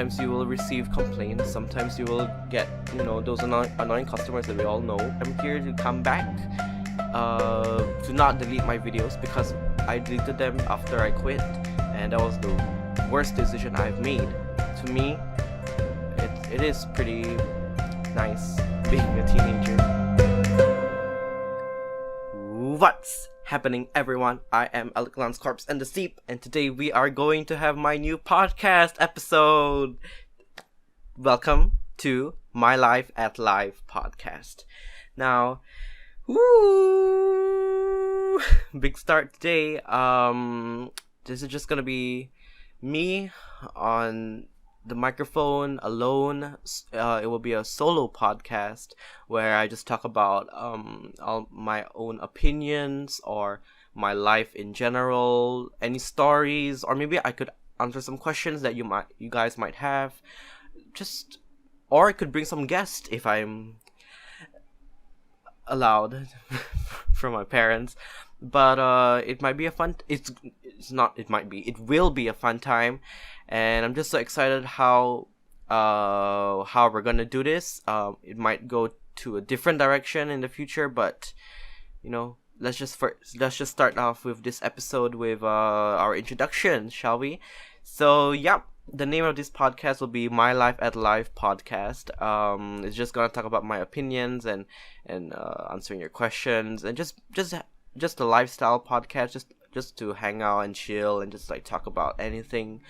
sometimes you will receive complaints, sometimes you will get, those annoying customers that we all know. I'm here to come back to not delete my videos because I deleted them after I quit, and that was the worst decision I've made. To me, it is pretty nice being a teenager. What's happening, everyone? I am Alec Lance Corpse and the Steep, and today we are going to have my new podcast episode. Welcome to My Life at Live podcast. Now, woo! Big start today. This is just gonna be me on the microphone alone. It will be a solo podcast where I just talk about all my own opinions or my life in general, any stories, or maybe I could answer some questions that you guys might have. Or I could bring some guests if I'm allowed from my parents. But it might be a fun. It will be a fun time. And I'm just so excited how we're gonna do this. It might go to a different direction in the future, but let's just start off with this episode with our introduction, shall we? So the name of this podcast will be My Life at Live podcast. It's just gonna talk about my opinions and answering your questions, and just a lifestyle podcast, just to hang out and chill and just like talk about anything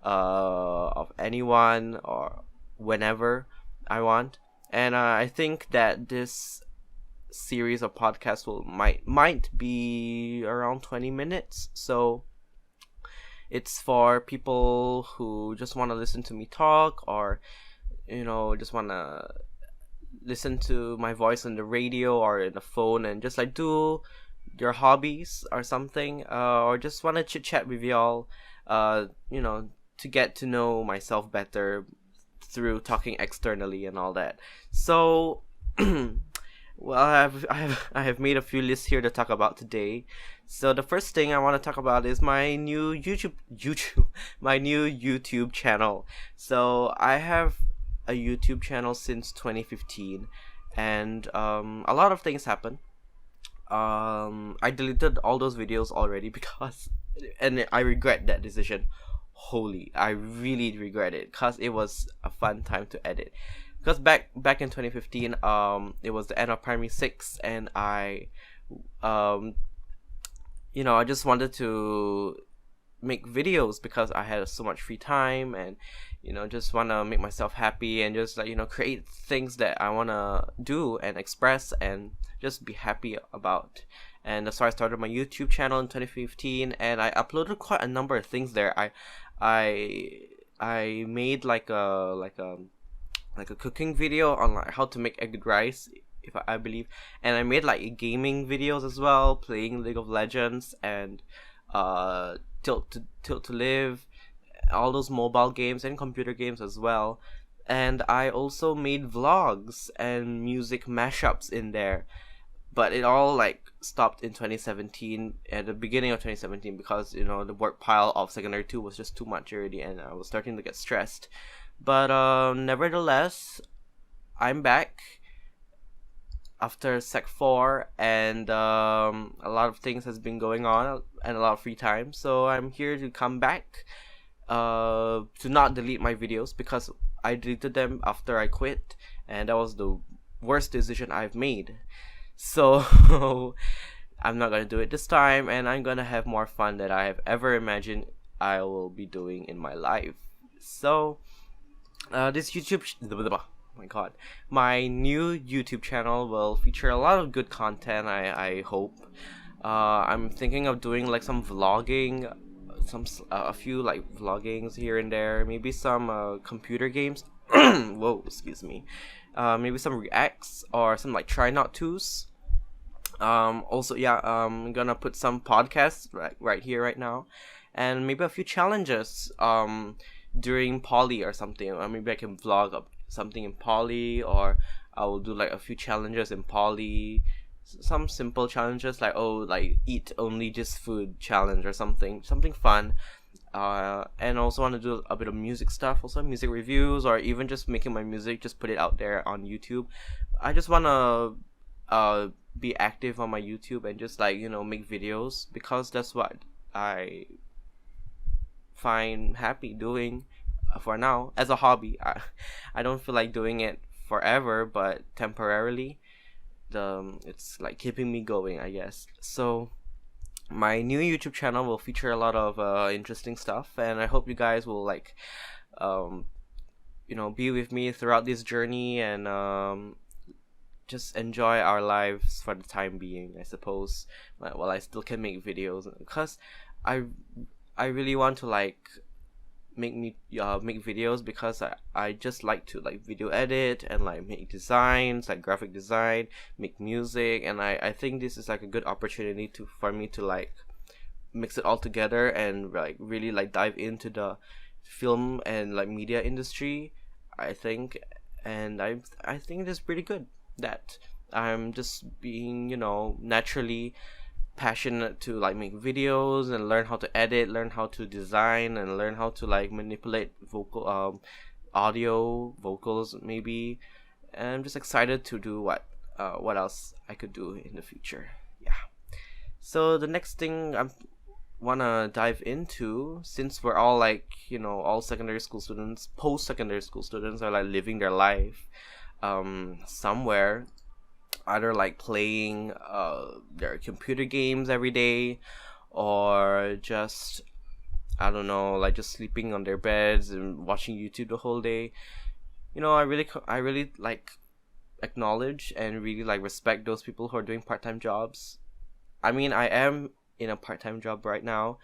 of anyone or whenever I want. And I think that this series of podcasts might be around 20 minutes, so it's for people who just want to listen to me talk, or just want to listen to my voice on the radio or in the phone and just like do your hobbies or something, or just want to chit chat with y'all, to get to know myself better through talking externally and all that. So, well, I have made a few lists here to talk about today. So the first thing I want to talk about is my new YouTube channel. So I have a YouTube channel since 2015, and a lot of things happened. I deleted all those videos already and I regret that decision. Holy, I really regret it, because it was a fun time to edit. Because back in 2015, it was the end of primary 6, and I just wanted to make videos because I had so much free time, and just want to make myself happy and just create things that I want to do and express and just be happy about. And that's why I started my YouTube channel in 2015, and I uploaded quite a number of things there. I made like a cooking video on like how to make egg rice, I believe, and I made like gaming videos as well, playing League of Legends and Tilt to Live, all those mobile games and computer games as well. And I also made vlogs and music mashups in there, but it all like stopped in 2017, at the beginning of 2017, because the work pile of secondary 2 was just too much already, and I was starting to get stressed. But nevertheless, I'm back after Sec 4, and a lot of things has been going on and a lot of free time, so I'm here to come back to not delete my videos because I deleted them after I quit, and that was the worst decision I've made. So I'm not gonna do it this time, and I'm gonna have more fun than I have ever imagined I will be doing in my life. So this my new YouTube channel will feature a lot of good content, I hope. I'm thinking of doing like some vlogging, a few like vloggings here and there, maybe some computer games. Whoa, excuse me. Maybe some reacts or some like try not to's. Also, I'm gonna put some podcasts right here right now, and maybe a few challenges during poly or something, or maybe I can vlog up something in poly, or I will do like a few challenges in poly, some simple challenges like eat only just food challenge or something fun. And also want to do a bit of music stuff, also music reviews, or even just making my music, just put it out there on YouTube. I just want to be active on my YouTube and just like, make videos, because that's what I find happy doing for now as a hobby. I don't feel like doing it forever, but temporarily, it's like keeping me going, I guess. So my new YouTube channel will feature a lot of interesting stuff, and I hope you guys will like um be with me throughout this journey, and just enjoy our lives for the time being, I suppose, while I still can make videos, because I I really want to like make videos, because I just like to like video edit and like make designs, like graphic design, make music, and I think this is like a good opportunity for me to like mix it all together and like really like dive into the film and like media industry, I think. And I think it is pretty good that I'm just being, naturally passionate to like make videos and learn how to edit, learn how to design, and learn how to like manipulate audio, vocals maybe. And I'm just excited to do what else I could do in the future. Yeah. So the next thing I wanna dive into, since we're all like, all secondary school students, post secondary school students are like living their life somewhere, either like playing their computer games every day, or just, I don't know, like just sleeping on their beds and watching YouTube the whole day. I really like acknowledge and really like respect those people who are doing part-time jobs. I mean, I am in a part-time job right now,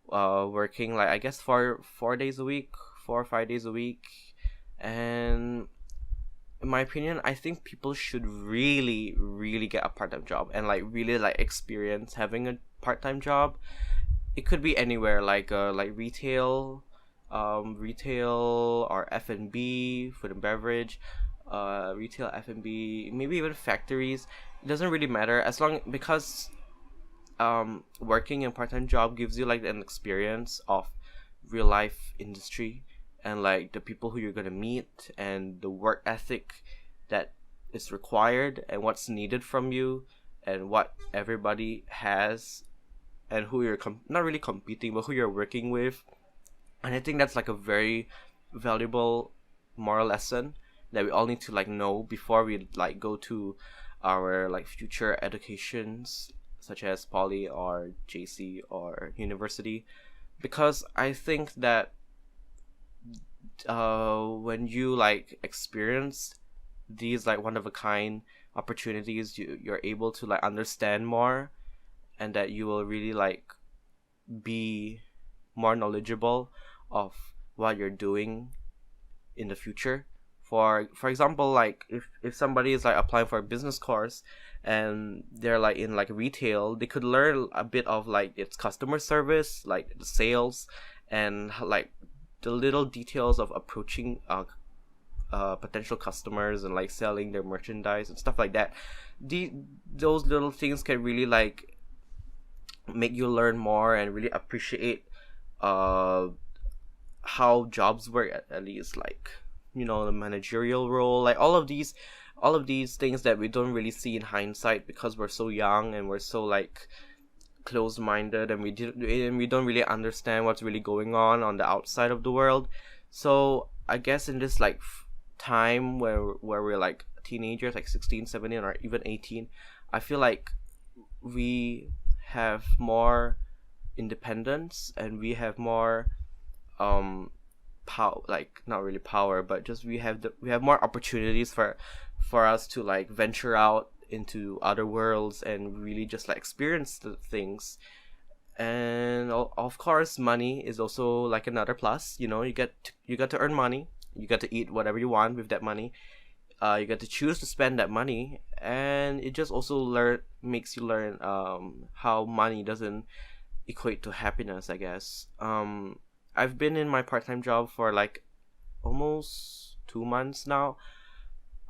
working like, I guess, 4 days a week, 4 or 5 days a week. And in my opinion, I think people should really, really get a part-time job and like really like experience having a part-time job. It could be anywhere, like retail, retail or F&B, food and beverage, retail, F&B, maybe even factories. It doesn't really matter, as long, because working in part-time job gives you like an experience of real life industry, and like the people who you're gonna meet, and the work ethic that is required, and what's needed from you, and what everybody has, and who you're not really competing, but who you're working with. And I think that's like a very valuable moral lesson that we all need to like know before we like go to our like future educations, such as poly or JC or university. Because I think that when you like experience these like one of a kind opportunities, you're able to like understand more, and that you will really like be more knowledgeable of what you're doing in the future. For example, like if somebody is like applying for a business course and they're like in like retail, they could learn a bit of like its customer service, like the sales, and like the little details of approaching potential customers and like selling their merchandise and stuff like that. Those little things can really like make you learn more and really appreciate how jobs work, at least like the managerial role, like all of these things that we don't really see in hindsight, because we're so young and we're so like closed-minded, and we don't really understand what's really going on the outside of the world. So I guess in this like time where we're like teenagers, like 16, 17, or even 18, I feel like we have more independence, and we have more power, like not really power, but just we have more opportunities for us to like venture out into other worlds and really just like experience the things. And of course, money is also like another plus. You get to earn money, you get to eat whatever you want with that money, you get to choose to spend that money, and it just also makes you learn how money doesn't equate to happiness, I guess. I've been in my part-time job for like almost 2 months now.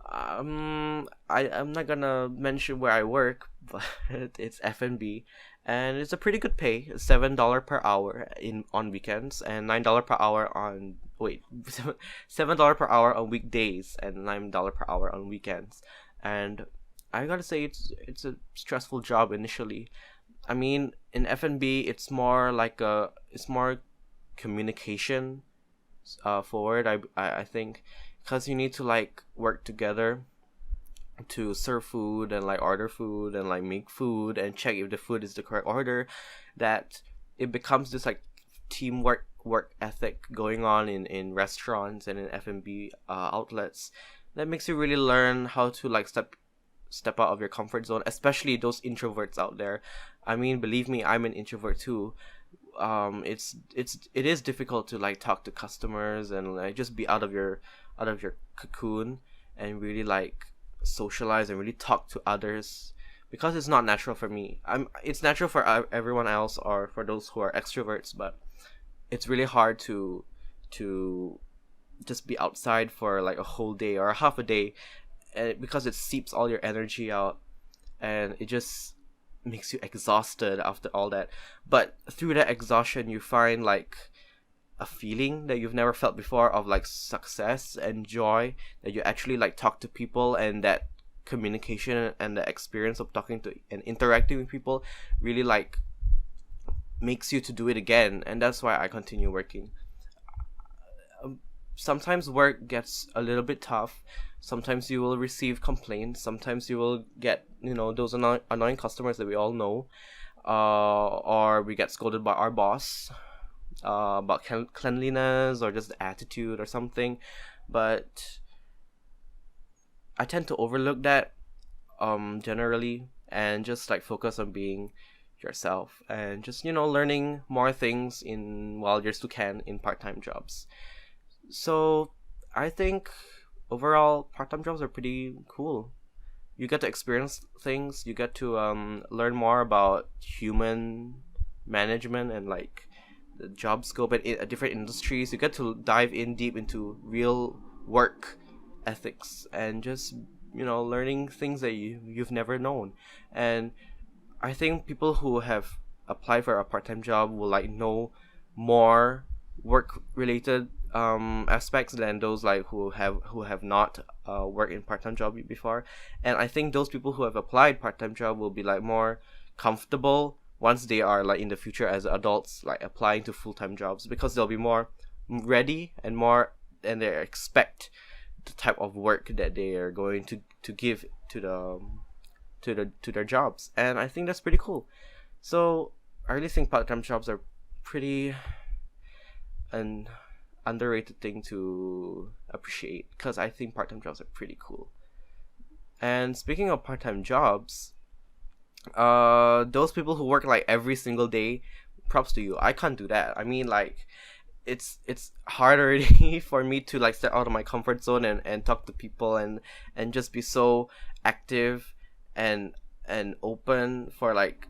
I'm not gonna mention where I work, but it's F&B, and it's a pretty good pay. $7 per hour in on weekends, and $9 per hour on wait $7 per hour on weekdays, and $9 per hour on weekends. And I gotta say, it's a stressful job initially. I mean, in F&B, it's more communication forward. I think, because you need to like work together to serve food and like order food and like make food and check if the food is the correct order, that it becomes this like teamwork work ethic going on in restaurants and in F&B outlets, that makes you really learn how to like step out of your comfort zone, especially those introverts out there. I mean, believe me, I'm an introvert too. It is difficult to like talk to customers and like just be out of your cocoon and really like socialize and really talk to others, because it's not natural for me. It's natural for everyone else or for those who are extroverts, but it's really hard to just be outside for like a whole day or half a day, and because it seeps all your energy out, and it just makes you exhausted after all that. But through that exhaustion, you find like a feeling that you've never felt before of like success and joy, that you actually like talk to people, and that communication and the experience of talking to and interacting with people really like makes you to do it again. And that's why I continue working. Sometimes work gets a little bit tough. Sometimes you will receive complaints. Sometimes you will get, those annoying customers that we all know, or we get scolded by our boss about cleanliness or just attitude or something. But I tend to overlook that generally, and just like focus on being yourself and just learning more things in while you still can in part-time jobs. So I think overall part-time jobs are pretty cool. You get to experience things, you get to learn more about human management and like the job scope and different industries. You get to dive in deep into real work ethics and just learning things that you've never known. And I think people who have applied for a part-time job will like know more work related aspects than those like who have not worked in part-time job before. And I think those people who have applied part-time job will be like more comfortable once they are like in the future as adults, like applying to full-time jobs, because they'll be more ready and they expect the type of work that they are going to give to their jobs. And I think that's pretty cool. So I really think part-time jobs are pretty an underrated thing to appreciate, because I think part-time jobs are pretty cool. And speaking of part-time jobs, those people who work like every single day, props to you. I can't do that. I mean, like, it's hard already for me to like step out of my comfort zone and talk to people and just be so active and open for like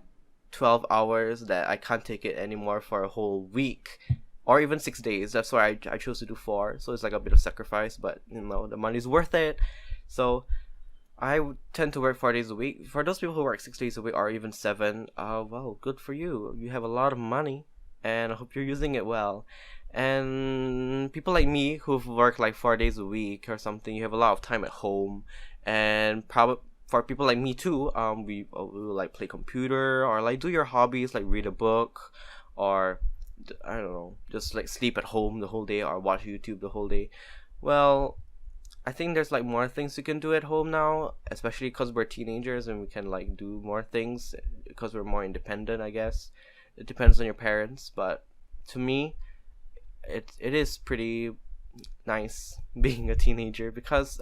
12 hours, that I can't take it anymore for a whole week or even 6 days. That's why I chose to do 4. So it's like a bit of sacrifice, but the money's worth it. So I would tend to work 4 days a week. For those people who work 6 days a week or even 7, well, good for you. You have a lot of money, and I hope you're using it well. And people like me who've worked like 4 days a week or something, you have a lot of time at home. And probably for people like me too, we will like play computer or like do your hobbies, like read a book, or I don't know, just like sleep at home the whole day or watch YouTube the whole day. Well, I think there's like more things you can do at home now, especially because we're teenagers and we can like do more things because we're more independent, I guess. It depends on your parents, but to me, it is pretty nice being a teenager, because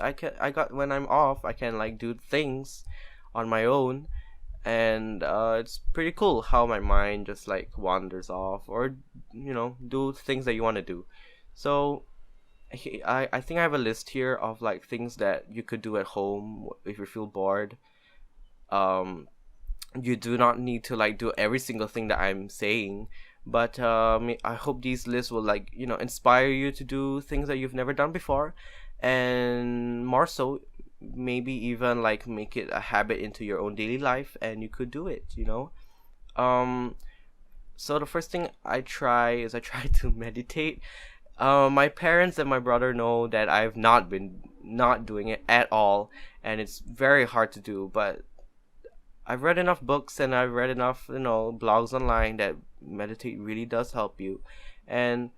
when I'm off, I can like do things on my own, and it's pretty cool how my mind just like wanders off, or do things that you want to do. So I think I have a list here of like things that you could do at home if you feel bored. You do not need to like do every single thing that I'm saying, but I hope these lists will like inspire you to do things that you've never done before, and more so, maybe even like make it a habit into your own daily life, and you could do it. Um, so the first thing I try is I try to meditate. My parents and my brother know that I've not doing it at all, and it's very hard to do. But I've read enough books and I've read enough, blogs online that meditate really does help you, and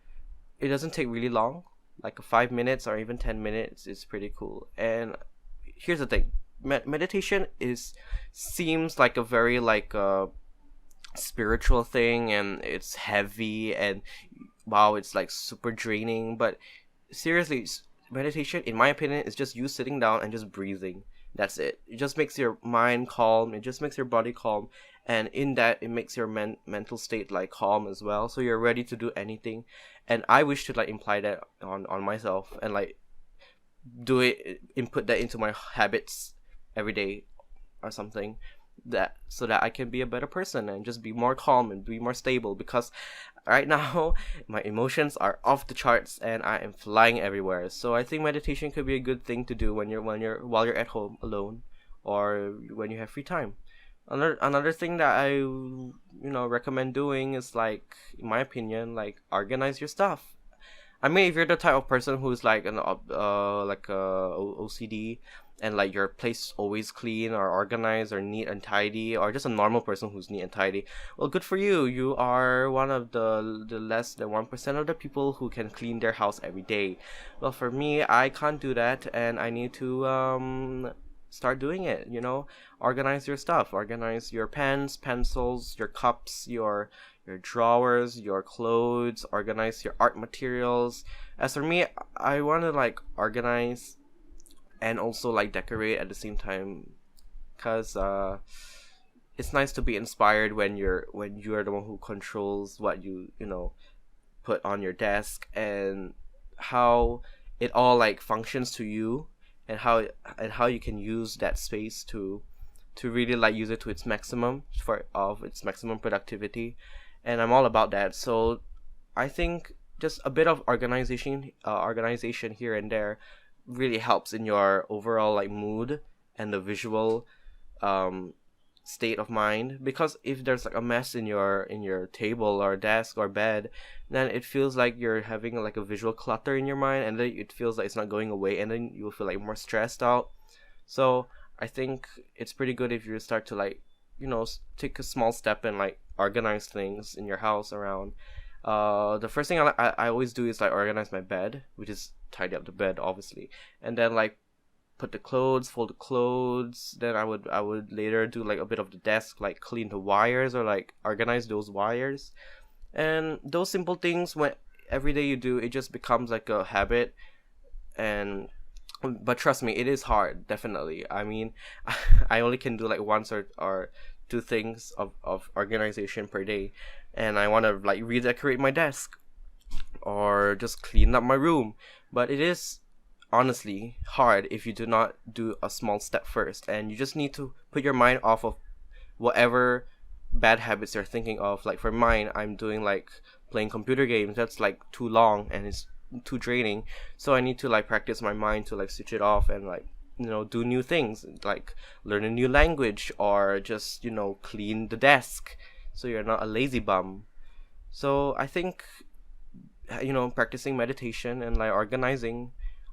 it doesn't take really long, like 5 minutes or even 10 minutes. It's pretty cool. And here's the thing: meditation is seems like a very like spiritual thing, and it's heavy, and wow, it's like super draining. But seriously, meditation, in my opinion, is just you sitting down and just breathing. That's it. It just makes your mind calm. It just makes your body calm, and in that, it makes your mental state like calm as well. So you're ready to do anything. And I wish to like imply that on myself, and like do it, input that into my habits every day or something, that so that I can be a better person and just be more calm and be more stable, because right now my emotions are off the charts and I am flying everywhere. So I think meditation could be a good thing to do while you're at home alone, or when you have free time. Another thing that I recommend doing is, like, in my opinion, like, organize your stuff. I mean, if you're the type of person who's like OCD, and like your place always clean or organized or neat and tidy, or just a normal person who's neat and tidy, well, good for you. You are one of the less than 1% of the people who can clean their house every day. Well, for me, I can't do that, and I need to start doing it. Organize your stuff. Organize your pens, pencils, your cups, your drawers, your clothes. Organize your art materials. As for me, I want to like organize and also like decorate at the same time, because it's nice to be inspired when you are the one who controls what you put on your desk, and how it all like functions to you, and how you can use that space to really like use it to its maximum, its maximum productivity. And I'm all about that. So I think just a bit of organization here and there really helps in your overall like mood and the visual state of mind. Because if there's like a mess in your table or desk or bed, then it feels like you're having like a visual clutter in your mind, and then it feels like it's not going away, and then you'll feel like more stressed out. So I think it's pretty good if you start to like take a small step and like organize things in your house around. The first thing I always do is like organize my bed, which is tidy up the bed, obviously, and then like fold the clothes. Then I would later do like a bit of the desk, like clean the wires or like organize those wires. And those simple things, when every day you do, it just becomes like a habit. And but trust me, it is hard, definitely. I mean, I only can do like once or two things of organization per day, and I want to like redecorate my desk or just clean up my room. But it is honestly hard if you do not do a small step first, and you just need to put your mind off of whatever bad habits you're thinking of. Like for mine, I'm doing like playing computer games. That's like too long and it's too draining, so I need to like practice my mind to like switch it off and like do new things, like learn a new language, or just clean the desk so you're not a lazy bum. So I think practicing meditation and like organizing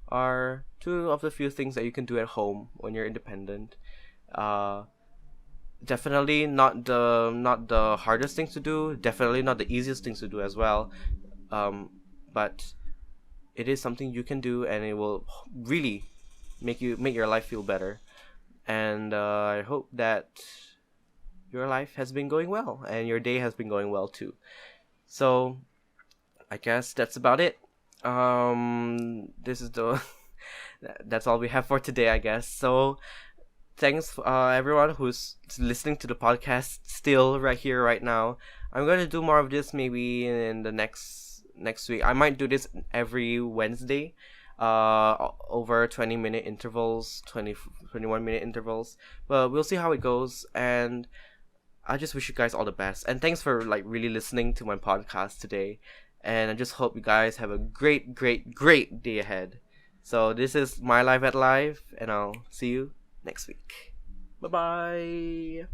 are two of the few things that you can do at home when you're independent. Definitely not the hardest things to do, definitely not the easiest things to do as well, but it is something you can do, and it will really make your life feel better. And I hope that your life has been going well and your day has been going well too. So I guess that's about it. This is the that's all we have for today, I guess. So thanks everyone who's listening to the podcast still right here right now. I'm going to do more of this maybe in the next week. I might do this every Wednesday, over 20-minute intervals, 21-minute intervals, but we'll see how it goes. And I just wish you guys all the best, and thanks for like really listening to my podcast today. And I just hope you guys have a great day ahead. So this is My Life at Life, and I'll see you next week. Bye bye.